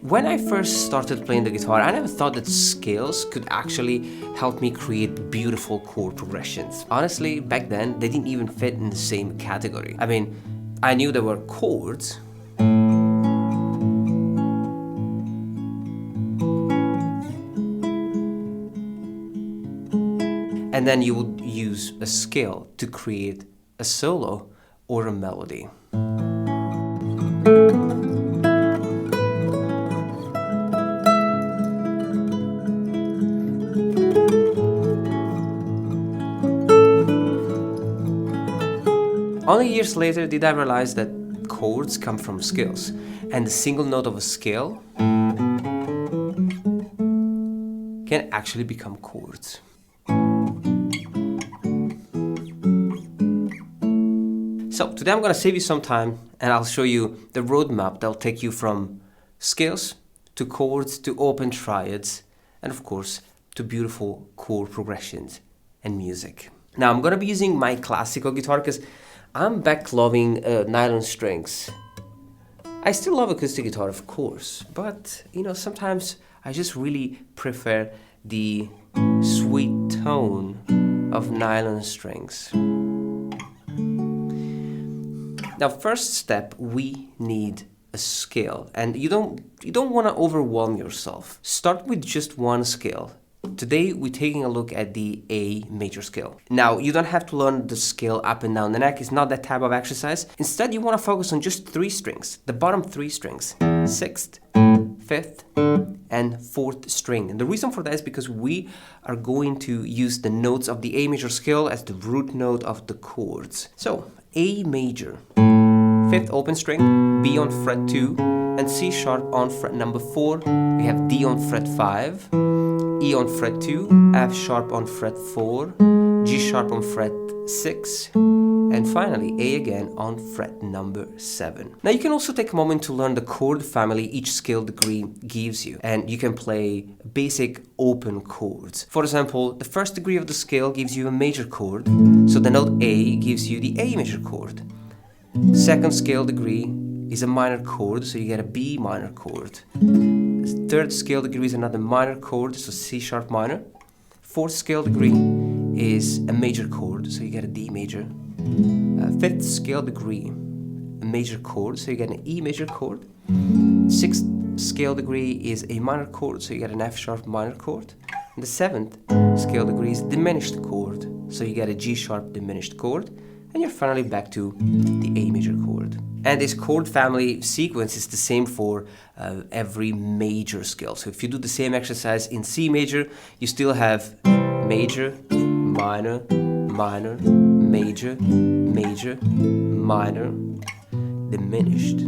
When I first started playing the guitar, I never thought that scales could actually help me create beautiful chord progressions. Honestly, back then, they didn't even fit in the same category. I mean, I knew there were chords, and then you would use a scale to create a solo or a melody. Only years later did I realize that chords come from scales, and the single note of a scale can actually become chords. So today I'm going to save you some time and I'll show you the roadmap that'll take you from scales to chords to open triads and of course to beautiful chord progressions and music. Now I'm going to be using my classical guitar because I'm back loving nylon strings. I still love acoustic guitar, of course, but you know, sometimes I just really prefer the sweet tone of nylon strings. Now, first step, we need a scale, and you don't want to overwhelm yourself. Start with just one scale. Today we're taking a look at the A major scale. Now, you don't have to learn the scale up and down the neck. It's not that type of exercise. Instead, you want to focus on just 3 strings, the bottom 3 strings, 6th, 5th, and 4th string. And the reason for that is because we are going to use the notes of the A major scale as the root note of the chords. So, A major, 5th open string, B on fret 2, and C sharp on fret number 4. We have D on fret 5, E on fret 2, F sharp on fret 4, G sharp on fret 6, and finally A again on fret number 7. Now you can also take a moment to learn the chord family each scale degree gives you, and you can play basic open chords. For example, the first degree of the scale gives you a major chord, so the note A gives you the A major chord. Second scale degree is a minor chord, so you get a B minor chord. Third scale degree is another minor chord, so C sharp minor. Fourth scale degree is a major chord, so you get a D major. Fifth scale degree, a major chord, so you get an E major chord. Sixth scale degree is a minor chord, so you get an F sharp minor chord. And the seventh scale degree is a diminished chord, so you get a G sharp diminished chord. And you're finally back to the A major chord. And this chord family sequence is the same for every major scale. So if you do the same exercise in C major, you still have major, minor, minor, major, major, minor, diminished,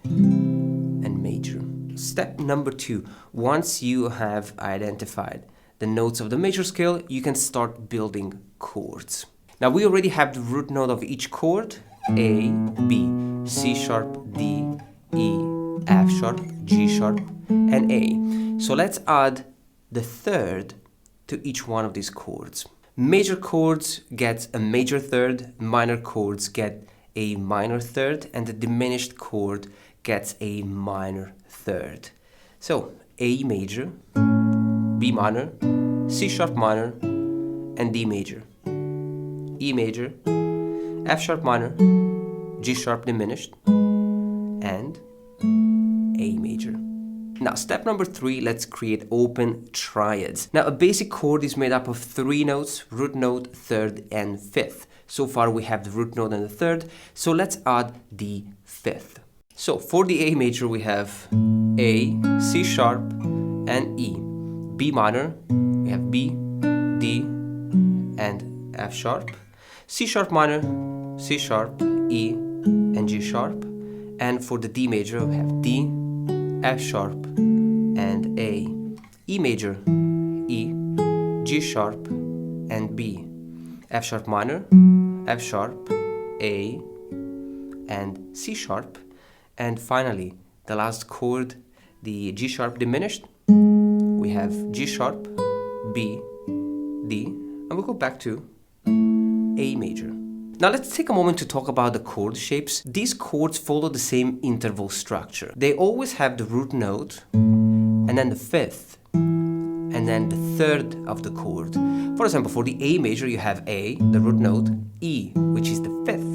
and major. Step number 2, once you have identified the notes of the major scale, you can start building chords. Now we already have the root note of each chord, A, B, C sharp, D, E, F sharp, G sharp, and A. So let's add the third to each one of these chords. Major chords get a major third, minor chords get a minor third, and the diminished chord gets a minor third. So A major, B minor, C sharp minor, and D major. E major, F sharp minor, G sharp diminished, and A major. Now, step number 3, let's create open triads. Now, a basic chord is made up of 3 notes, root note, third, and 5th. So far, we have the root note and the third, so let's add the 5th. So, for the A major, we have A, C sharp, and E. B minor, we have B, D, and F sharp. C sharp minor, C sharp, E, and G sharp. And for the D major, we have D, F sharp, and A. E major, E, G sharp, and B. F sharp minor, F sharp, A, and C sharp. And finally, the last chord, the G sharp diminished, we have G sharp, B, D, and we'll go back to A major. Now let's take a moment to talk about the chord shapes. These chords follow the same interval structure. They always have the root note, and then the fifth, and then the third of the chord. For example, for the A major, you have A, the root note, E, which is the fifth,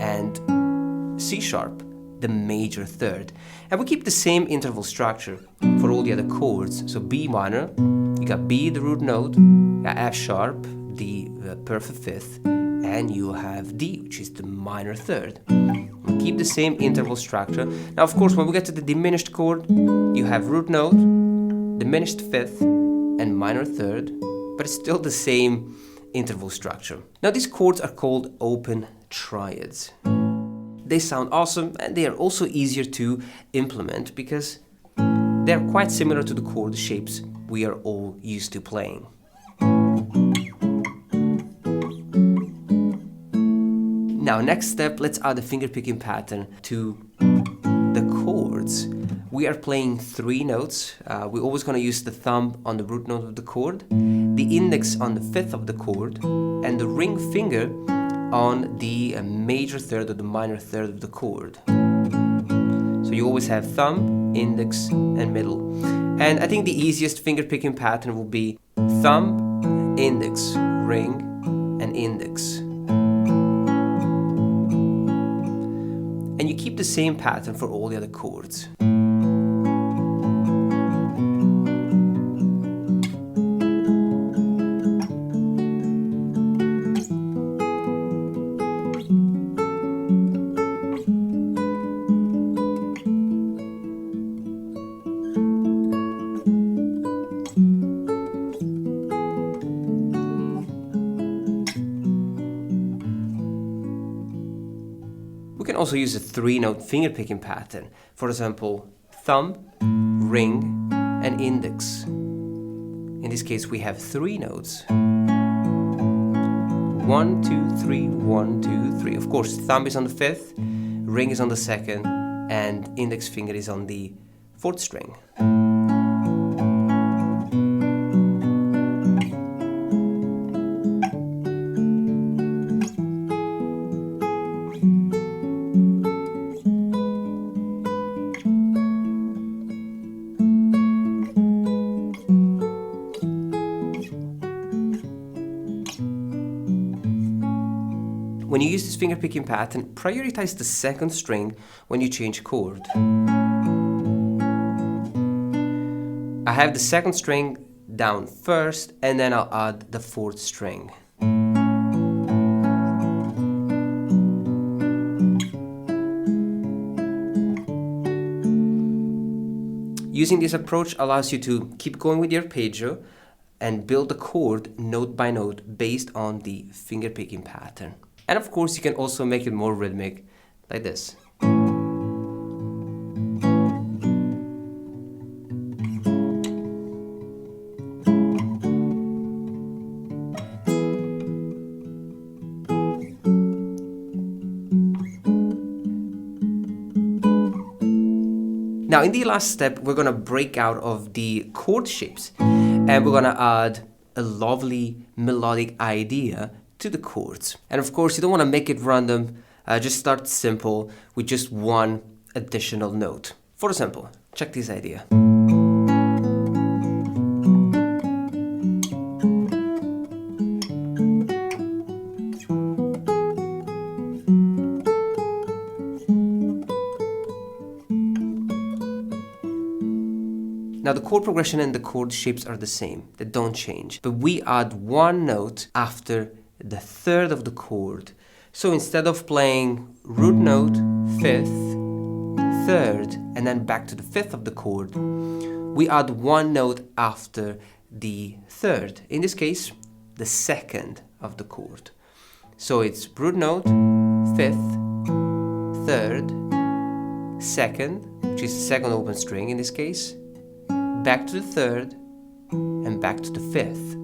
and C sharp, the major third. And we keep the same interval structure for all the other chords. So B minor, you got B, the root note, you got F sharp, the perfect fifth, and you have D, which is the minor third. We keep the same interval structure. Now, of course, when we get to the diminished chord, you have root note, diminished fifth, and minor third, but it's still the same interval structure. Now, these chords are called open triads. They sound awesome, and they are also easier to implement because they're quite similar to the chord shapes we are all used to playing. Now, next step, let's add a fingerpicking pattern to the chords. We are playing 3 notes. We're always going to use the thumb on the root note of the chord, the index on the fifth of the chord, and the ring finger on the major third or the minor third of the chord. So you always have thumb, index, and middle. And I think the easiest fingerpicking pattern will be thumb, index, ring, and index. And you keep the same pattern for all the other chords. We can also use a 3-note fingerpicking pattern. For example, thumb, ring, and index. In this case, we have 3 notes. 1, 2, 3, 1, 2, 3. Of course, thumb is on the fifth, ring is on the second, and index finger is on the fourth string. When you use this fingerpicking pattern, prioritize the second string when you change chord. I have the second string down first, and then I'll add the fourth string. Using this approach allows you to keep going with your arpeggio and build the chord note by note based on the fingerpicking pattern. And of course, you can also make it more rhythmic, like this. Now, in the last step, we're gonna break out of the chord shapes, and we're gonna add a lovely melodic idea to the chords. And of course, you don't want to make it random. Just start simple with just one additional note. For example, check this idea. Now, the chord progression and the chord shapes are the same. They don't change. But we add one note after the third of the chord. So instead of playing root note, fifth, third, and then back to the fifth of the chord, we add one note after the third. In this case, the second of the chord. So it's root note, fifth, third, second, which is the second open string in this case, back to the third, and back to the fifth.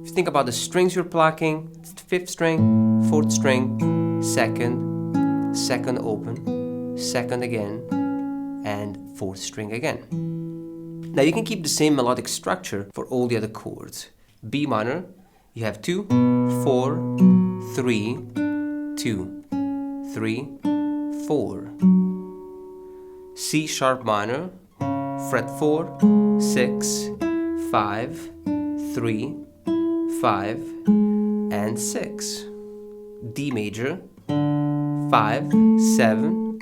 If you think about the strings you're plucking, it's the fifth string, fourth string, second, second open, second again, and fourth string again. Now you can keep the same melodic structure for all the other chords. B minor, you have 2, 4, 3, 2, 2, 3, 4. C sharp minor, fret 4, 6, 5, 3, 5, and 6. D major, 5, 7,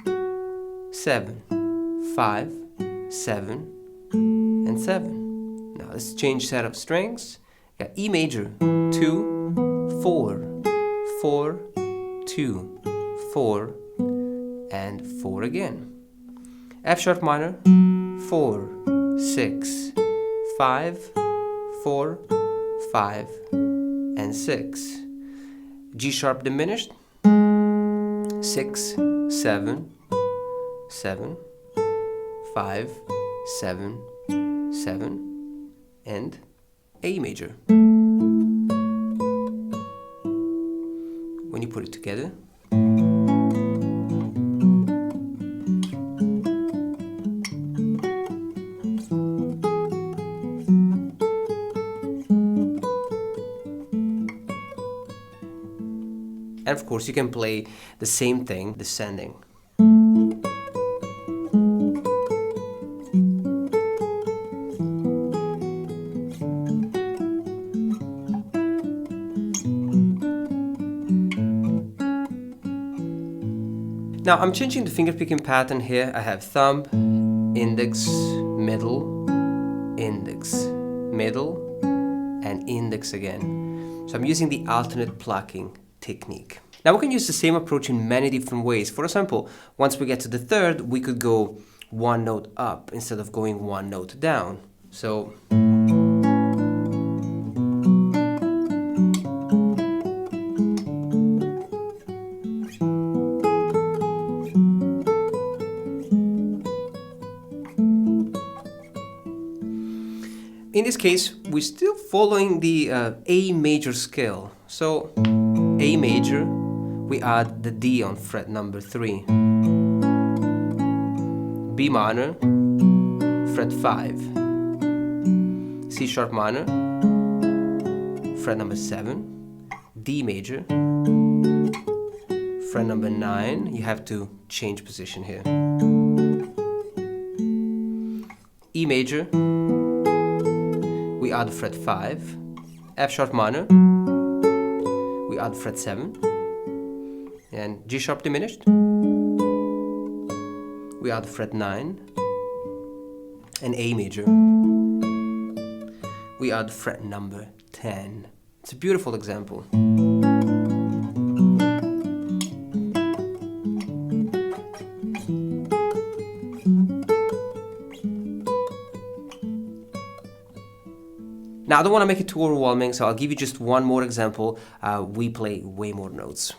7, 5, 7, and 7. Now let's change set of strings. Got E major, 2, 4, 4, 2, 4, and 4 again. F sharp minor, 4, 6, 5, 4, 5, and 6. G sharp diminished, 6, 7, 7, 5, 7, 7, and A major. When you put it together, and of course you can play the same thing descending. Now I'm changing the fingerpicking pattern here. I have thumb, index, middle, and index again. So I'm using the alternate plucking technique. Now we can use the same approach in many different ways. For example, once we get to the third, we could go one note up instead of going one note down. So in this case, we're still following the A major scale. So A major, we add the D on fret number 3. B minor, fret 5. C sharp minor, fret number 7. D major, fret number 9. You have to change position here. E major, we add fret 5. F sharp minor, we add fret 7. And G sharp diminished, we add fret 9. And A major, we add fret number 10. It's a beautiful example. Now I don't want to make it too overwhelming, so I'll give you just one more example. We play way more notes.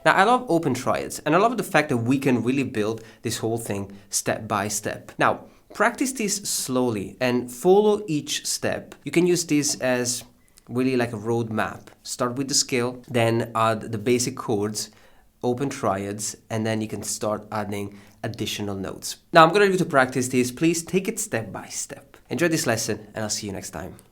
Now I love open triads, and I love the fact that we can really build this whole thing step by step. Now practice this slowly and follow each step. You can use this as really like a road map. Start with the scale, then add the basic chords, open triads, and then you can start adding additional notes. Now I'm gonna leave you to practice this. Please take it step by step. Enjoy this lesson, and I'll see you next time.